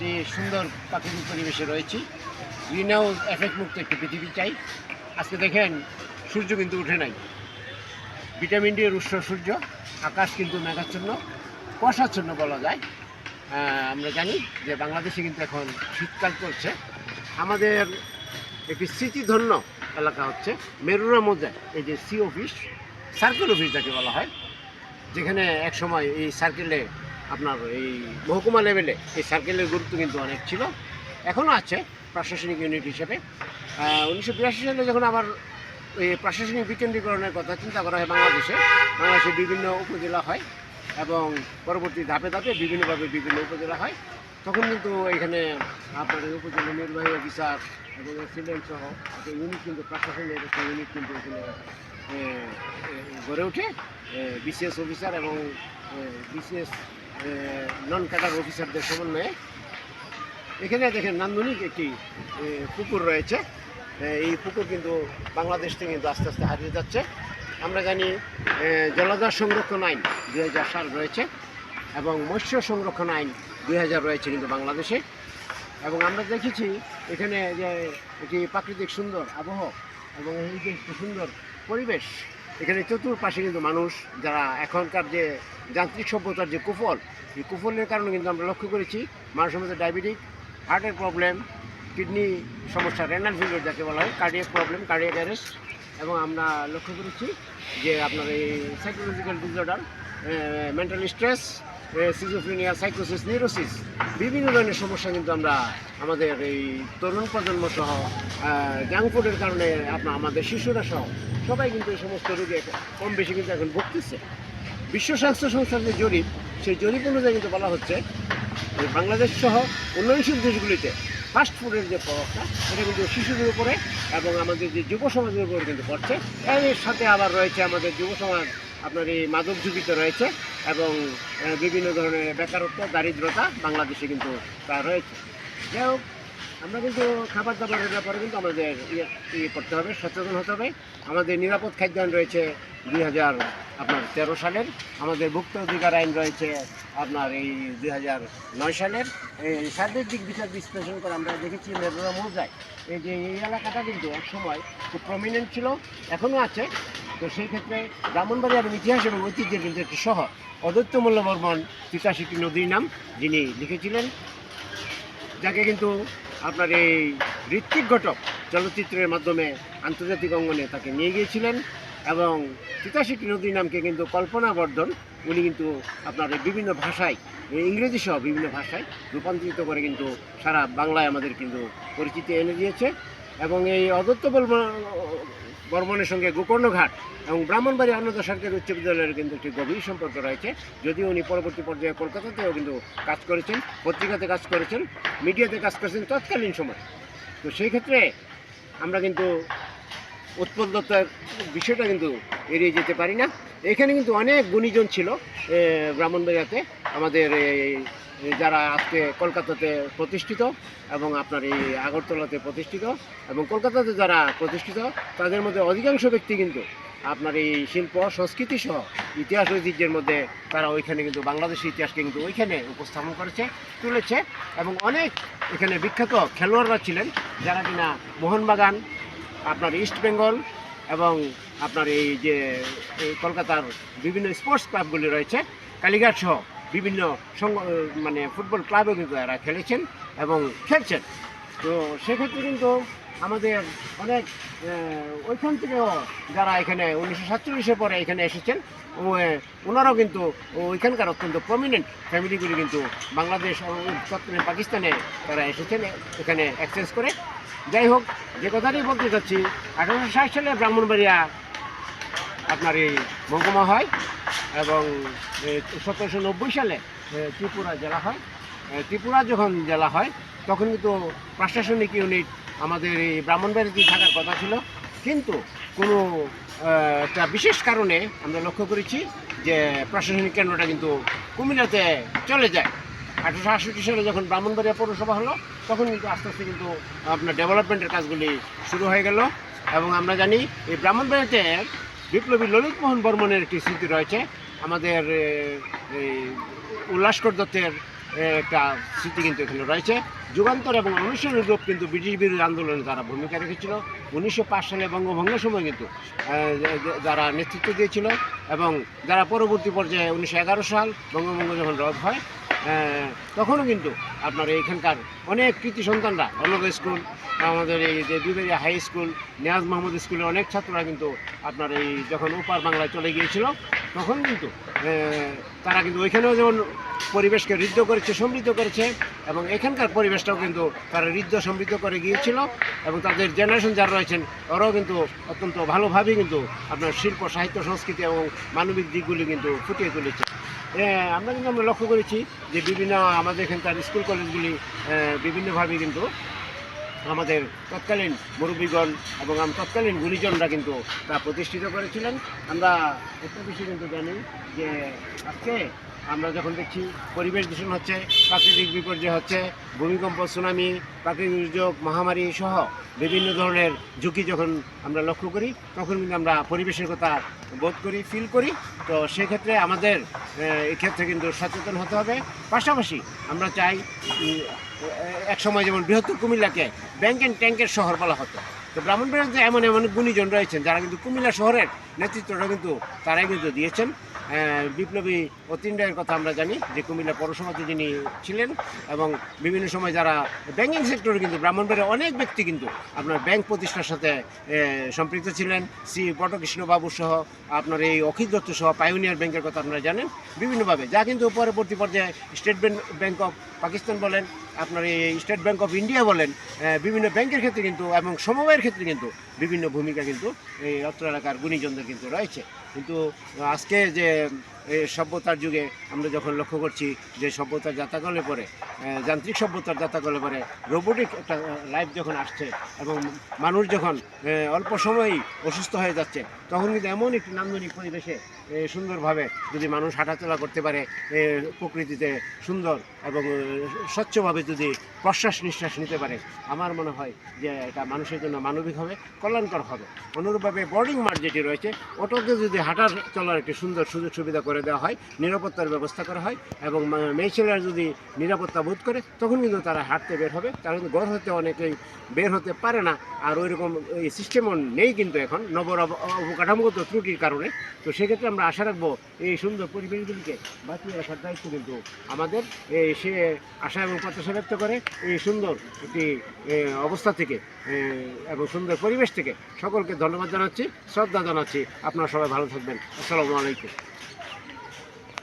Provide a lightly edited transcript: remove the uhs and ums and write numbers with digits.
একটি সুন্দর প্রাকৃতিক পরিবেশে রয়েছি। গ্রিন হাউস এফেক্ট মুক্ত একটি পৃথিবী চাই। আজকে দেখেন সূর্য কিন্তু উঠে নাই, ভিটামিন ডি এর উৎস সূর্য, আকাশ কিন্তু মেঘাচ্ছন্ন, কুয়াশাচ্ছন্ন বলা যায়। আমরা জানি যে বাংলাদেশে কিন্তু এখন শীতকাল চলছে। আমাদের একটি স্মৃতিধন্য এলাকা হচ্ছে মেরুরা মৌজা, এই যে সি অফিস, সার্কেল অফিস যাকে বলা হয়, যেখানে এক সময় এই সার্কেলে আপনার এই মহকুমা লেভেলে এই সার্কেলের গুরুত্ব কিন্তু অনেক ছিল, এখনও আছে প্রশাসনিক ইউনিট হিসেবে। 1982 সালে যখন আবার এই প্রশাসনিক বিকেন্দ্রীকরণের কথা চিন্তা করা হয় বাংলাদেশে বিভিন্ন উপজেলা হয় এবং পরবর্তী ধাপে ধাপে বিভিন্নভাবে বিভিন্ন উপজেলা হয়, তখন কিন্তু এখানে আপনার উপজেলা নির্বাহী অফিসার এবং এক্সিডেন্ট সহ একটা ইউনিট কিন্তু প্রশাসনের একটা ইউনিট কিন্তু এখানে গড়ে ওঠে। বিসিএস অফিসার এবং বিসিএস নন ক্যাডার অফিসারদের সমন্বয়ে এখানে দেখেন নান্দনিক একটি পুকুর রয়েছে। এই পুকুর কিন্তু বাংলাদেশ থেকে কিন্তু আস্তে আস্তে হারিয়ে যাচ্ছে। আমরা জানি জলধার সংরক্ষণ আইন 2000 সাল রয়েছে এবং মৎস্য সংরক্ষণ আইন 2000 রয়েছে কিন্তু বাংলাদেশে। এবং আমরা দেখেছি এখানে যে একটি প্রাকৃতিক সুন্দর আবহাওয়া এবং এই যে একটি সুন্দর পরিবেশ, এখানে চতুর্পাশে কিন্তু মানুষ যারা এখনকার যে যান্ত্রিক সভ্যতার যে কুফল, এই কুফলের কারণে কিন্তু আমরা লক্ষ্য করেছি মানুষের মধ্যে ডায়াবেটিক, হার্টের প্রবলেম, কিডনি সমস্যা, রেনাল ফেলিওর যাকে বলা হয়, কার্ডিয়াক প্রবলেম, কার্ডিয়াক অ্যারেস্ট। এবং আমরা লক্ষ্য করেছি যে আপনার এই psychological disorder, mental stress, schizophrenia, সাইকোসিস, নিউরোসিস, বিভিন্ন ধরনের সমস্যা কিন্তু আমরা আমাদের এই তরুণ প্রজন্ম সহ জাঙ্ক ফুডের কারণে আমাদের শিশুরা সহ সবাই কিন্তু এই সমস্ত রোগে কম বেশি কিন্তু এখন ভুগতেছে। বিশ্ব স্বাস্থ্য সংস্থার যে জরিপ, সেই জরিপ অনুযায়ী কিন্তু বলা হচ্ছে যে বাংলাদেশ সহ উন্নয়নশীল দেশগুলিতে ফাস্ট ফুডের যে প্রভাবটা এটা কিন্তু শিশুদের উপরে এবং আমাদের যে যুব সমাজের উপরে কিন্তু পড়ছে। এর সাথে আবার রয়েছে আমাদের যুব সমাজ আপনার এই মাদক ঝুঁকিতে রয়েছে এবং বিভিন্ন ধরনের বেকারত্ব, দারিদ্রতা বাংলাদেশে কিন্তু তা রয়েছে। যাই হোক, আমরা কিন্তু খাবার দাবারের ব্যাপারে কিন্তু আমাদের ইয়ে করতে হবে, সচেতন হতে হবে। আমাদের নিরাপদ খাদ্যায়ন রয়েছে 2013 সালের, আমাদের ভুক্ত অধিকার আইন রয়েছে আপনার এই 2009 সালের। এই সার্বিক দিক বিচার বিশ্লেষণ করে আমরা দেখেছি মেরুরা মৌজায় এই যে এই এলাকাটা কিন্তু এক সময় খুব প্রমিনেন্ট ছিল, এখনও আছে। তো সেই ক্ষেত্রে ব্রাহ্মণবাড়িয়ার ইতিহাস এবং ঐতিহ্যের কিন্তু একটি শহর। অদ্বৈতমূল্য বর্মন 83টি নদীর নাম যিনি লিখেছিলেন, যাকে কিন্তু আপনার এই ঋত্বিক ঘটক চলচ্চিত্রের মাধ্যমে আন্তর্জাতিক অঙ্গনে তাকে নিয়ে গিয়েছিলেন এবং 83টি নদীর নামকে কিন্তু কল্পনা বর্ধন উনি কিন্তু আপনার বিভিন্ন ভাষায়, ইংরেজি সহ বিভিন্ন ভাষায় রূপান্তরিত করে কিন্তু সারা বাংলায় আমাদের কিন্তু পরিচিতি এনে দিয়েছে। এবং এই অদ্বৈত বর্মনের সঙ্গে গোকর্ণঘাট এবং ব্রাহ্মণবাড়ি আনন্দ সরকারি উচ্চ বিদ্যালয়ের কিন্তু একটি গভীর সম্পর্ক রয়েছে। যদিও উনি পরবর্তী পর্যায়ে কলকাতাতেও কিন্তু কাজ করেছেন, পত্রিকাতে কাজ করেছেন, মিডিয়াতে কাজ করেছেন তৎকালীন সময়। তো সেই ক্ষেত্রে আমরা কিন্তু উৎপন্নতার বিষয়টা কিন্তু এড়িয়ে যেতে পারি না। এখানে কিন্তু অনেক গুণীজন ছিল ব্রাহ্মণবাড়িয়াতে, আমাদের যারা আজকে কলকাতাতে প্রতিষ্ঠিত এবং আপনার এই আগরতলাতে প্রতিষ্ঠিত এবং কলকাতাতে যারা প্রতিষ্ঠিত, তাদের মধ্যে অধিকাংশ ব্যক্তি কিন্তু আপনার এই শিল্প সংস্কৃতি সহ ইতিহাস ঐতিহ্যের মধ্যে তারা ওইখানে কিন্তু বাংলাদেশের ইতিহাসকে কিন্তু ওইখানে উপস্থাপন তুলেছে। এবং অনেক এখানে বিখ্যাত খেলোয়াড়রা ছিলেন যারা কিনা মোহনবাগান, আপনার ইস্ট বেঙ্গল এবং আপনার এই যে কলকাতার বিভিন্ন স্পোর্টস ক্লাবগুলি রয়েছে, কালীঘাট সহ বিভিন্ন মানে ফুটবল ক্লাবে কিন্তু এরা খেলেছেন এবং খেলছেন। তো সেক্ষেত্রে কিন্তু আমাদের অনেক ওইখান থেকেও যারা এখানে 1947 পরে এখানে এসেছেন ওনারাও কিন্তু ওইখানকার অত্যন্ত প্রমিনেন্ট ফ্যামিলিগুলি কিন্তু বাংলাদেশ তৎকালীন পাকিস্তানে তারা এসেছেন এখানে এক্সচেঞ্জ করে। যাই হোক, যে কথাটি বলতে চাচ্ছি, 1860 সালে ব্রাহ্মণবাড়িয়া আপনার এই মহকুমা হয় এবং 1790 সালে ত্রিপুরা জেলা হয়। ত্রিপুরা যখন জেলা হয় তখন কিন্তু প্রশাসনিক ইউনিট আমাদের এই ব্রাহ্মণবাড়িতে থাকার কথা ছিল, কিন্তু কোনো একটা বিশেষ কারণে আমরা লক্ষ্য করেছি যে প্রশাসনিক কেন্দ্রটা কিন্তু কুমিল্লাতে চলে যায়। 1868 সালে যখন ব্রাহ্মণবাড়িয়া পৌরসভা হলো তখন কিন্তু আস্তে আস্তে কিন্তু আপনার ডেভেলপমেন্টের কাজগুলি শুরু হয়ে গেল। এবং আমরা জানি এই ব্রাহ্মণবাড়িয়াতে বিপ্লবী ললিতমোহন বর্মনের একটি স্মৃতি রয়েছে। আমাদের উল্লাসকর দত্তের একটা স্মৃতি কিন্তু এখানে রয়েছে। যুগান্তর এবং অনুসরণী রূপ কিন্তু ব্রিটিশ বিরোধী আন্দোলনে তারা ভূমিকা রেখেছিল। 1905 সালে বঙ্গভঙ্গের সময় কিন্তু যারা নেতৃত্ব দিয়েছিল এবং যারা পরবর্তী পর্যায়ে 1911 সাল বঙ্গভঙ্গ যখন রদ হয় তখনও কিন্তু আপনার এখানকার অনেক কৃতি সন্তানরা অন্নদা স্কুল, আমাদের এই যে বিবেরিয়া হাই স্কুল, নিয়াজ মাহমুদ স্কুলের অনেক ছাত্ররা কিন্তু আপনার এই যখন ওপার বাংলায় চলে গিয়েছিল তখন কিন্তু তারা কিন্তু ওইখানেও যেমন পরিবেশকে ঋদ্ধ করেছে, সমৃদ্ধ করেছে এবং এখানকার পরিবেশটাও কিন্তু তারা ঋদ্ধ সমৃদ্ধ করে গিয়েছিল এবং তাদের জেনারেশন যারা রয়েছেন ওরাও কিন্তু অত্যন্ত ভালোভাবেই কিন্তু আপনার শিল্প, সাহিত্য, সংস্কৃতি এবং মানবিক দিকগুলি কিন্তু ফুটিয়ে তুলেছে। আমরা কিন্তু আমরা লক্ষ্য করেছি যে বিভিন্ন আমাদের এখানকার স্কুল কলেজগুলি বিভিন্নভাবে কিন্তু আমাদের তৎকালীন মুরব্বীগণ এবং তৎকালীন গুণীজনরা কিন্তু তা প্রতিষ্ঠিত করেছিলেন। আমরা একটা বিষয় কিন্তু জানি যে আজকে আমরা যখন দেখছি পরিবেশ দূষণ হচ্ছে, প্রাকৃতিক বিপর্যয় হচ্ছে, ভূমিকম্প, সুনামি, প্রাকৃতিক দুর্যোগ, মহামারী সহ বিভিন্ন ধরনের ঝুঁকি যখন আমরা লক্ষ্য করি তখন কিন্তু আমরা পরিবেশের কথা বোধ করি, ফিল করি। তো সেক্ষেত্রে আমাদের এক্ষেত্রে কিন্তু সচেতন হতে হবে। পাশাপাশি আমরা চাই এক সময় যেমন বৃহত্তর কুমিল্লাকে ব্যাংক অ্যান্ড ট্যাঙ্কের শহর বলা হতো, তো ব্রাহ্মণবাড়িয়াতে এমন এমন গুণীজন রয়েছেন যারা কিন্তু কুমিল্লা শহরের নেতৃত্বটা কিন্তু তারাই কিন্তু দিয়েছেন। বিপ্লবী অতীন রায়ের কথা আমরা জানি যে কুমিল্লা পৌরসভাতে যিনি ছিলেন এবং বিভিন্ন সময় যারা ব্যাংকিং সেক্টরে কিন্তু ব্রাহ্মণবাড়িয়ার অনেক ব্যক্তি কিন্তু আপনার ব্যাংক প্রতিষ্ঠার সাথে সম্পৃক্ত ছিলেন। শ্রী পটকৃষ্ণ বাবু সহ আপনার এই অখিল দত্ত সহ পাইওনিয়ার ব্যাংকের কথা আপনারা জানেন বিভিন্নভাবে, যা কিন্তু পরবর্তী পর্যায়ে স্টেট ব্যাংক অফ পাকিস্তান বলেন, আপনার এই স্টেট ব্যাংক অফ ইন্ডিয়া বলেন, বিভিন্ন ব্যাংকের ক্ষেত্রে কিন্তু এবং সমবায়ের ক্ষেত্রে কিন্তু বিভিন্ন ভূমিকা কিন্তু এই অত্র এলাকার গুণীজনদের কিন্তু রয়েছে। কিন্তু আজকে যে সভ্যতার যুগে আমরা যখন লক্ষ্য করছি যে সভ্যতার যাত্রাকালে পরে যান্ত্রিক সভ্যতার যাত্রাকালে পরে রোবোটিক একটা লাইফ যখন আসছে এবং মানুষ যখন অল্প সময়ই অসুস্থ হয়ে যাচ্ছে তখন কিন্তু এমন একটি নান্দনিক পরিবেশে সুন্দরভাবে যদি মানুষ হাঁটাচলা করতে পারে, প্রকৃতিতে সুন্দর এবং স্বচ্ছভাবে যদি প্রশ্বাস নিঃশ্বাস নিতে পারে, আমার মনে হয় যে এটা মানুষের জন্য মানবিক হবে, কল্যাণকর হবে। অনুরূপভাবে বোর্ডিং মাঠ যেটি রয়েছে ওটাতে যদি হাঁটার চলার একটি সুন্দর সুযোগ সুবিধা করে দেওয়া হয়, নিরাপত্তার ব্যবস্থা করা হয় এবং মেয়ে ছেলেরা যদি নিরাপত্তা বোধ করে তখন কিন্তু তারা হাঁটতে বের হবে। তারা কিন্তু ঘর হতে অনেকেই বের হতে পারে না, আর ওই রকম এই সিস্টেমও নেই কিন্তু এখন অবকাঠামোগত ত্রুটির কারণে। তো সেক্ষেত্রে আমরা আশা রাখবো এই সুন্দর পরিবেশগুলিকে বাঁচিয়ে রাখার দায়িত্ব কিন্তু আমাদের। সে আশা এবং প্রত্যাশা ব্যক্ত করে এই সুন্দর একটি অবস্থা থেকে এবং সুন্দর পরিবেশ থেকে সকলকে ধন্যবাদ জানাচ্ছি, শ্রদ্ধা জানাচ্ছি। আপনারা সবাই ভালো থাকবেন। আসসালামু আলাইকুম।